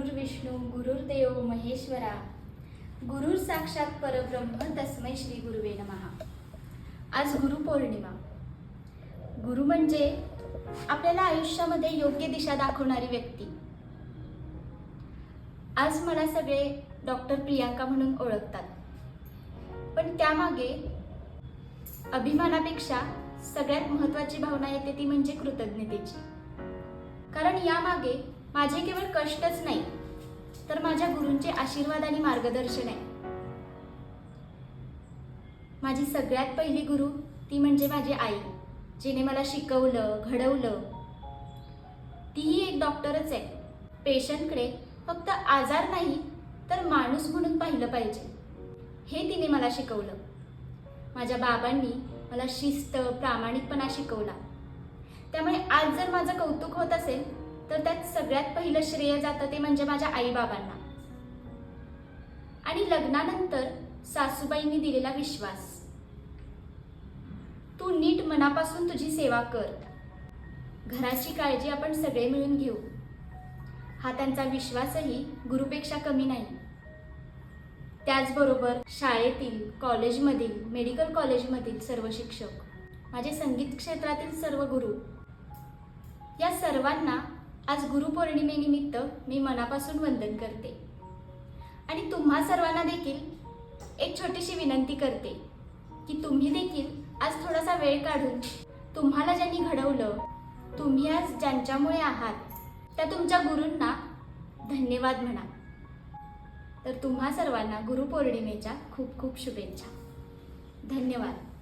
गुरुर्विष्णू गुरुर्देव महेश्वरा गुरुर साक्षात परब्रह्म तस्मै श्री गुरुवे नमः। आज गुरुपौर्णिमा। गुरु म्हणजे आपल्याला आयुष्यामध्ये योग्य दिशा दाखवणारी व्यक्ती। आज मला सगळे डॉक्टर प्रियांका म्हणून ओळखतात, पण त्यामागे अभिमानापेक्षा सगळ्यात महत्त्वाची भावना येते ती म्हणजे कृतज्ञतेची। कारण यामागे माझे केवळ कष्टच नाही, तर माझ्या गुरूंचे आशीर्वाद आणि मार्गदर्शन आहे। माझी सगळ्यात पहिली गुरु ती म्हणजे माझी आई, जिने मला शिकवलं, घडवलं। तीही एक डॉक्टरच आहे। पेशंटकडे फक्त आजार नाही तर माणूस म्हणून पाहिलं पाहिजे, हे तिने मला शिकवलं। माझ्या बाबांनी मला शिस्त, प्रामाणिकपणा शिकवला। त्यामुळे आज जर माझं कौतुक होत असेल तर त्यात सगळ्यात पहिलं श्रेय जातं ते म्हणजे माझ्या आई-बाबांना। आणि लग्नानंतर सासूबाईंनी दिलेला विश्वास, तू नीट मनापासून तुझी सेवा कर, घराची काळजी आपण सगळे मिळून घेऊ, हा त्यांचा विश्वासही गुरुपेक्षा कमी नाही। त्याचबरोबर शाळेतील, कॉलेजमधील, मेडिकल कॉलेजमधील सर्व शिक्षक, माझे संगीत क्षेत्रातील सर्व गुरु, या सर्वांना आज गुरुपौर्णिमेनिमित्त मी मनापासून वंदन करते। आणि तुम्हा सर्वांना देखील एक छोटीशी विनंती करते की तुम्ही देखील आज थोडासा वेळ काढून तुम्हाला ज्यांनी घडवलं, तुम्ही आज ज्यांच्यामुळे आहात त्या तुमच्या गुरूंना धन्यवाद म्हणा। तर तुम्हा सर्वांना गुरुपौर्णिमेच्या खूप खूप शुभेच्छा। धन्यवाद।